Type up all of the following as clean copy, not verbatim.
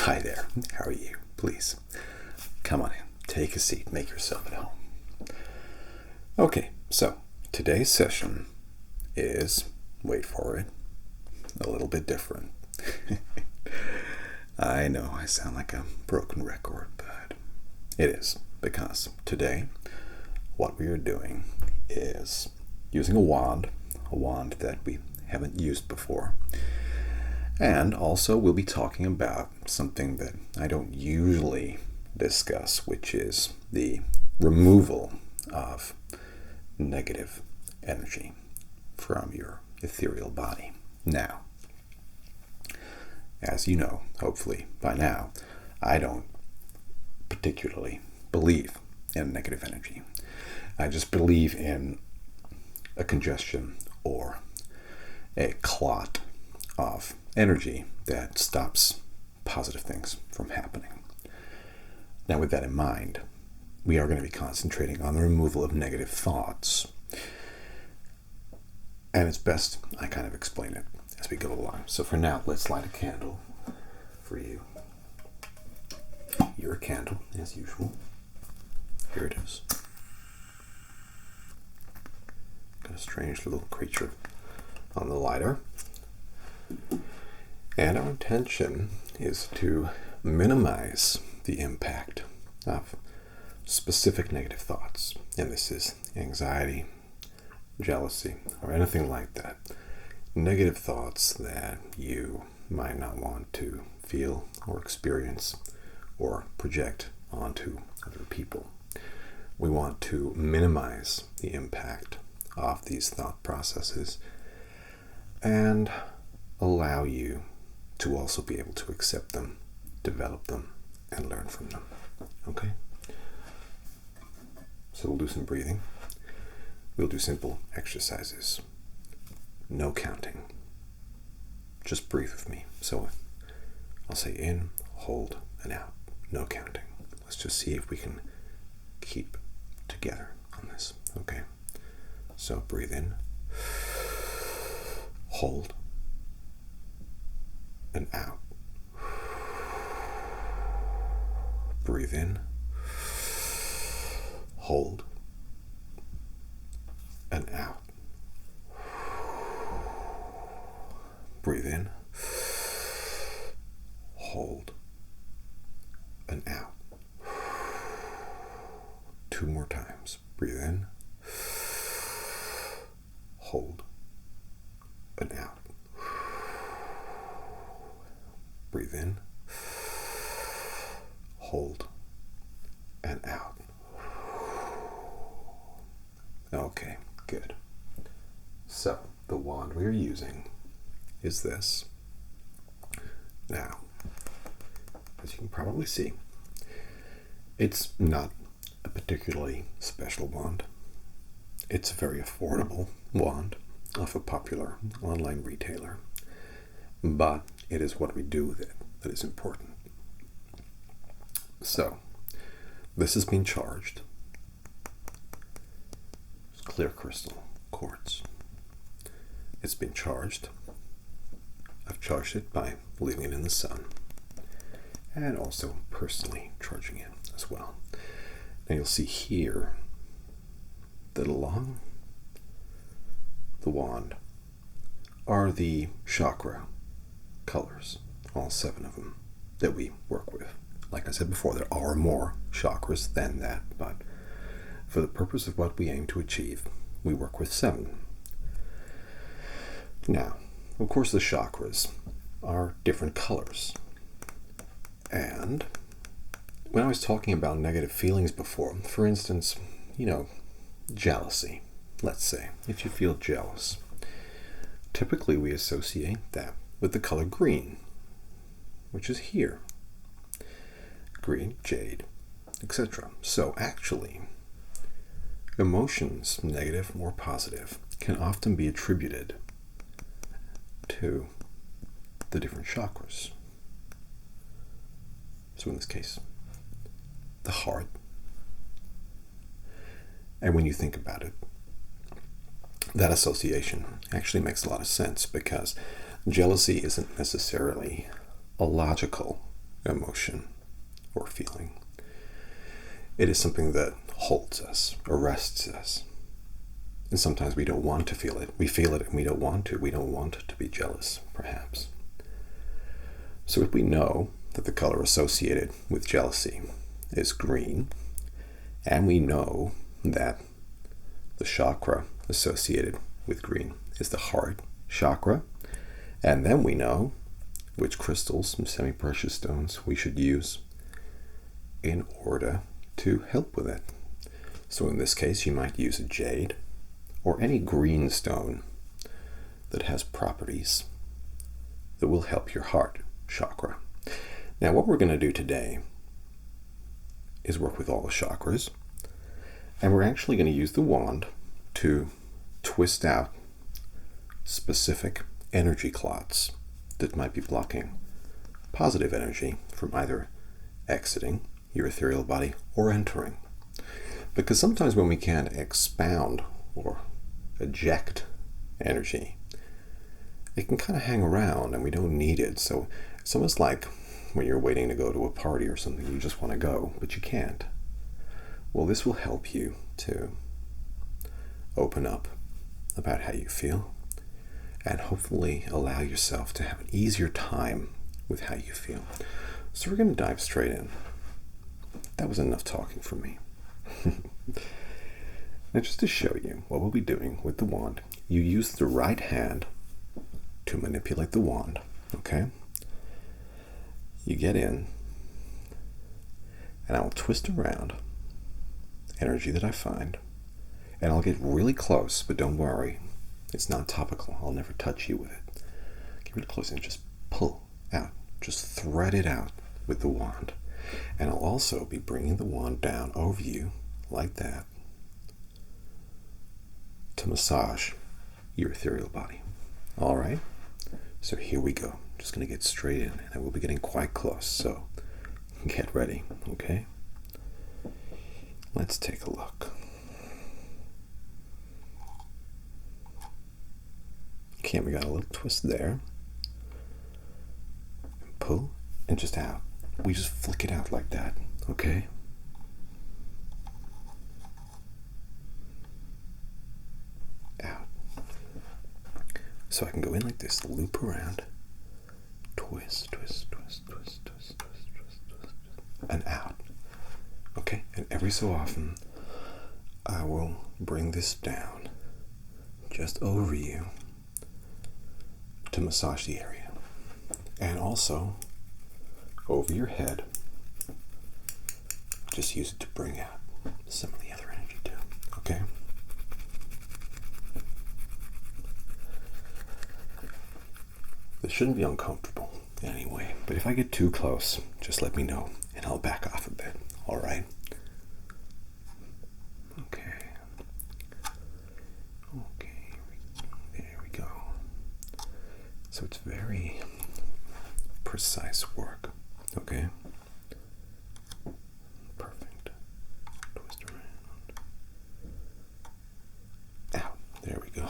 Hi there. How are you? Please, come on in. Take a seat. Make yourself at home. Okay, so today's session is, wait for it, a little bit different. I know I sound like a broken record, but it is, because today what we are doing is using a wand that we haven't used before. And also we'll be talking about something that I don't usually discuss, which is the removal of negative energy from your ethereal body. Now, as you know, hopefully by now, I don't particularly believe in negative energy. I just believe in a congestion or a clot of energy that stops positive things from happening. Now, with that in mind, we are going to be concentrating on the removal of negative thoughts. And it's best I kind of explain it as we go along. So for now, let's light a candle for you. Your candle, as usual. Here it is. Got a strange little creature on the lighter. And our intention is to minimize the impact of specific negative thoughts. And this is anxiety, jealousy, or anything like that. Negative thoughts that you might not want to feel or experience or project onto other people. We want to minimize the impact of these thought processes and allow you to also be able to accept them, develop them, and learn from them. Okay? So we'll do some breathing. We'll do simple exercises. No counting. Just breathe with me. So I'll say in, hold, and out. No counting. Let's just see if we can keep together on this. Okay? So breathe in, hold, and out. Breathe in, hold, and out. Breathe in, hold, and out. 2 more times. Breathe in, hold, and out. Breathe in, hold, and out. Okay, good. So, the wand we're using is this. Now, as you can probably see, it's not a particularly special wand. It's a very affordable wand of a popular online retailer, but it is what we do with it that is important. So, this has been charged. It's clear crystal quartz. It's been charged. I've charged it by leaving it in the sun and also personally charging it as well. Now you'll see here that along the wand are the chakra colors, all 7 of them that we work with. Like I said before, there are more chakras than that, but for the purpose of what we aim to achieve, we work with 7. Now, of course, the chakras are different colors. And when I was talking about negative feelings before, for instance, jealousy, let's say, if you feel jealous, typically we associate that with the color green, which is here. Green, jade, etc. So actually, emotions, negative or positive, can often be attributed to the different chakras. So in this case, the heart. And when you think about it, that association actually makes a lot of sense, because jealousy isn't necessarily a logical emotion or feeling. It is something that holds us, arrests us. And sometimes we don't want to feel it. We feel it and we don't want to. We don't want to be jealous, perhaps. So if we know that the color associated with jealousy is green, and we know that the chakra associated with green is the heart chakra, and then we know which crystals and semi-precious stones we should use in order to help with it. So in this case, you might use a jade or any green stone that has properties that will help your heart chakra. Now, what we're going to do today is work with all the chakras, and we're actually going to use the wand to twist out specific energy clots that might be blocking positive energy from either exiting your ethereal body or entering. Because sometimes when we can expound or eject energy, it can kind of hang around and we don't need it. So it's almost like when you're waiting to go to a party or something, you just want to go, but you can't. Well, this will help you to open up about how you feel and hopefully allow yourself to have an easier time with how you feel. So we're going to dive straight in. That was enough talking for me. Now, just to show you what we'll be doing with the wand, you use the right hand to manipulate the wand, okay? You get in, and I will twist around energy that I find, and I'll get really close, but don't worry, it's not topical. I'll never touch you with it. Get really close and just pull out, just thread it out with the wand. And I'll also be bringing the wand down over you like that to massage your ethereal body. All right? So here we go. Just going to get straight in, and we'll be getting quite close. So get ready, okay? Let's take a look. Okay, we got a little twist there. And pull and just out. We just flick it out like that, okay? Out. So I can go in like this, loop around, twist, twist, twist, twist, twist, twist, twist, twist, and out. Okay? And every so often, I will bring this down just over you to massage the area. And also over your head. Just use it to bring out some of the other energy too. Okay? This shouldn't be uncomfortable in any way, but if I get too close, just let me know and I'll back off a bit. All right? Okay. Okay. There we go. So it's very precise work. Okay? Perfect. Twist around. Out. There we go.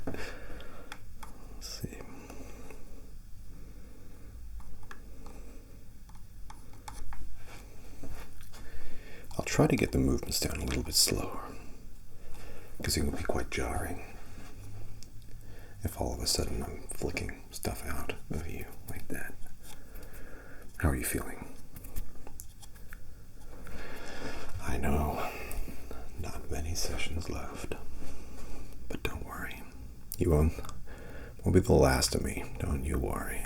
Let's see. I'll try to get the movements down a little bit slower because it can be quite jarring if all of a sudden I'm flicking stuff out of you like that. How are you feeling? I know, not many sessions left, but don't worry. You won't be the last of me, don't you worry.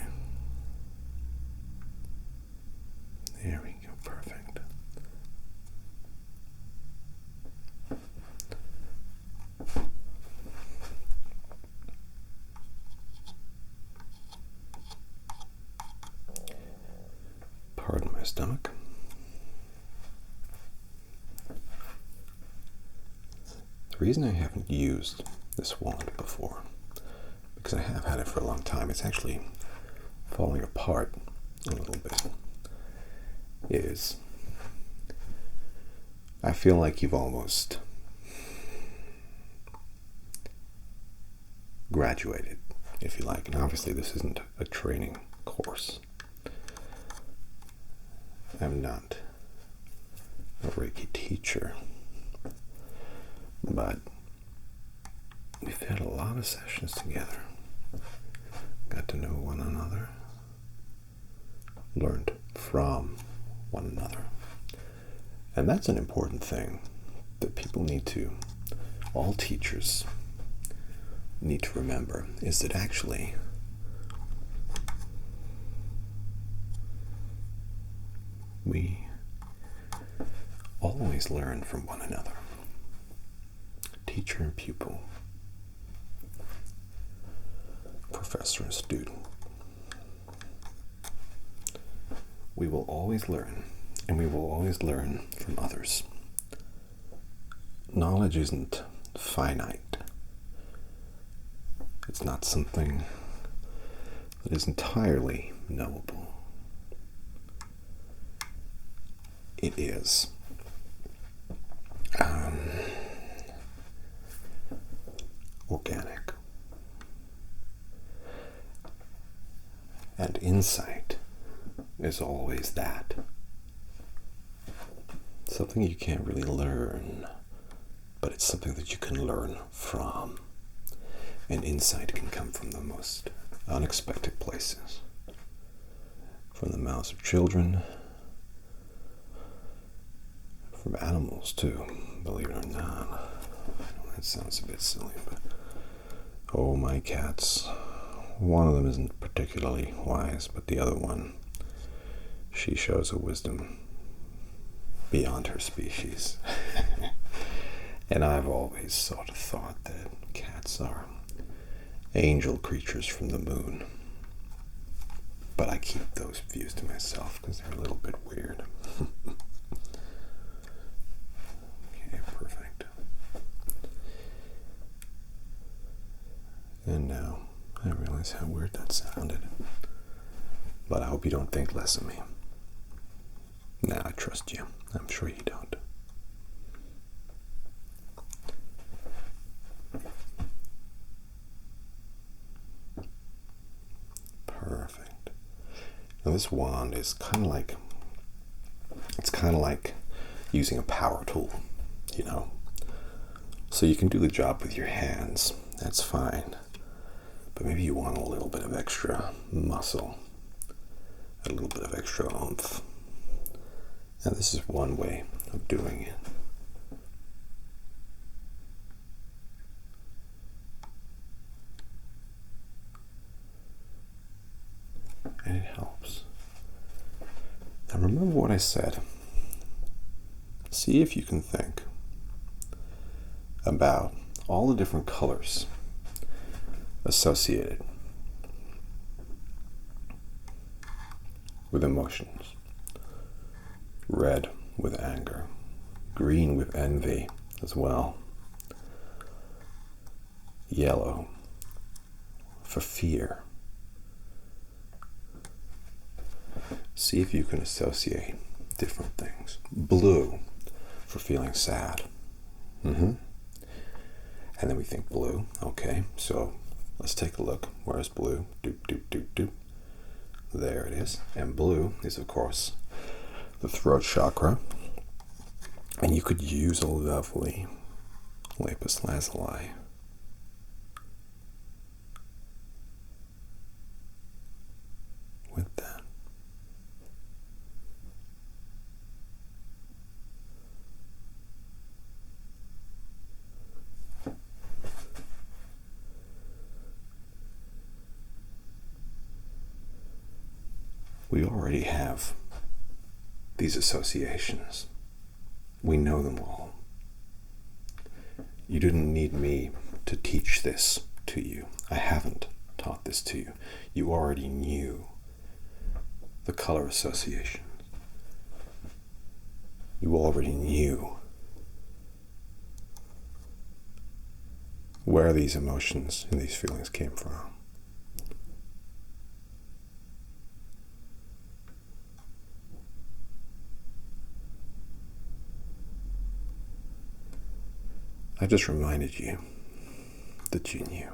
There we go, perfect. Pardon my stomach. The reason I haven't used this wand before, because I have had it for a long time, it's actually falling apart a little bit, is I feel like you've almost graduated, if you like. And obviously this isn't a training course. I'm not a Reiki teacher, but we've had a lot of sessions together, got to know one another, learned from one another. And that's an important thing that people need to, all teachers need to remember, is that actually we always learn from one another, teacher and pupil, professor and student. We will always learn, and we will always learn from others. Knowledge isn't finite. It's not something that is entirely knowable. It is organic. And insight is always that. Something you can't really learn, but it's something that you can learn from. And insight can come from the most unexpected places. From the mouths of children, from animals too, believe it or not. I know that sounds a bit silly, but oh, my cats. One of them isn't particularly wise, but the other one, she shows a wisdom beyond her species. And I've always sort of thought that cats are angel creatures from the moon. But I keep those views to myself because they're a little bit weird. Okay, perfect. And now I realize how weird that sounded. But I hope you don't think less of me. Nah, I trust you. I'm sure you don't. Perfect. Now this wand is kind of like, it's kind of like using a power tool, you know? So you can do the job with your hands, that's fine. But maybe you want a little bit of extra muscle, a little bit of extra oomph. And this is one way of doing it. And it helps. Now remember what I said. See if you can think about all the different colors associated with emotions. Red with anger, green with envy as well, yellow for fear. See if you can associate different things. Blue for feeling sad. And then we think blue. Okay, so let's take a look. Where's blue? Doop, doop, doop, doop. There it is. And blue is, of course, the throat chakra. And you could use a lovely lapis lazuli. With that. We already have these associations. We know them all. You didn't need me to teach this to you. I haven't taught this to you. You already knew the color associations. You already knew where these emotions and these feelings came from. I just reminded you that you knew.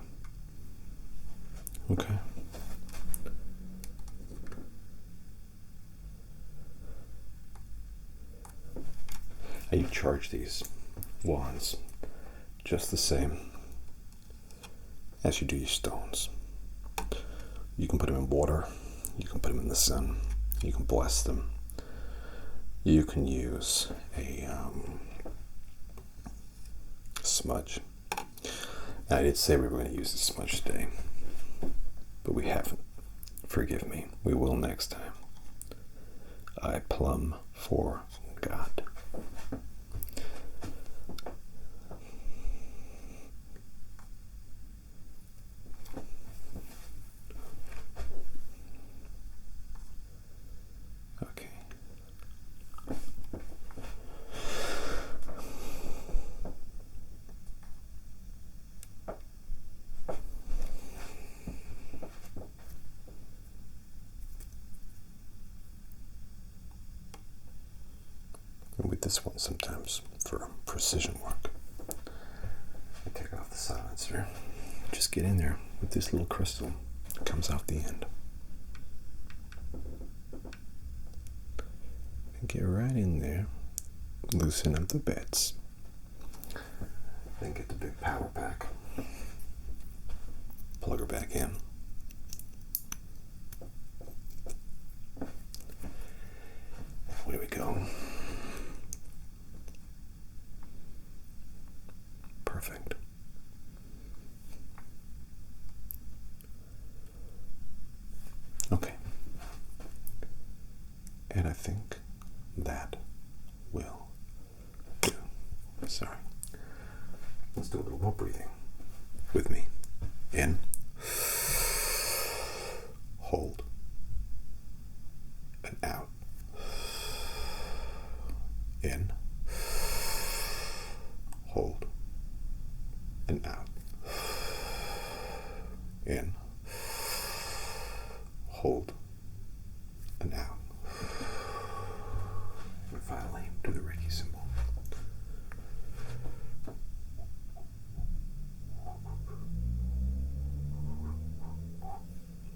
Okay? I charge these wands just the same as you do your stones. You can put them in water, you can put them in the sun, you can bless them. You can use a smudge. I did say we were going to use the smudge today, but we haven't. Forgive me. We will next time. I plumb for God. Okay. And with this one sometimes for precision work, I take off the silencer, just get in there with this little crystal that comes off the end. And get right in there, loosen up the bits, then get the big power pack, plug her back in. Away we go. Perfect. Okay. And I think that will do. Sorry. Let's do a little more breathing with me. In. Hold. And out. In. Hold. And out. In. Hold. And out. And finally, do the Reiki symbol.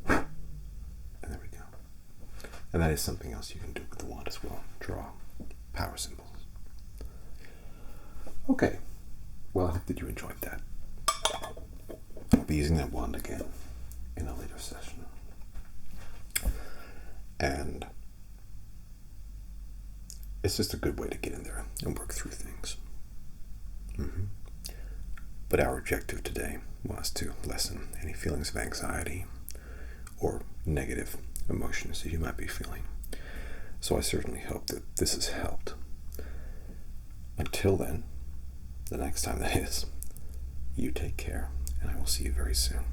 And there we go. And that is something else you can do with the wand as well. Draw power symbols. Okay. Well, I hope that you enjoyed that. I'll be using that wand again in a later session. And it's just a good way to get in there and work through things. But our objective today was to lessen any feelings of anxiety or negative emotions that you might be feeling. So I certainly hope that this has helped. Until then, the next time that is, you take care, and I will see you very soon.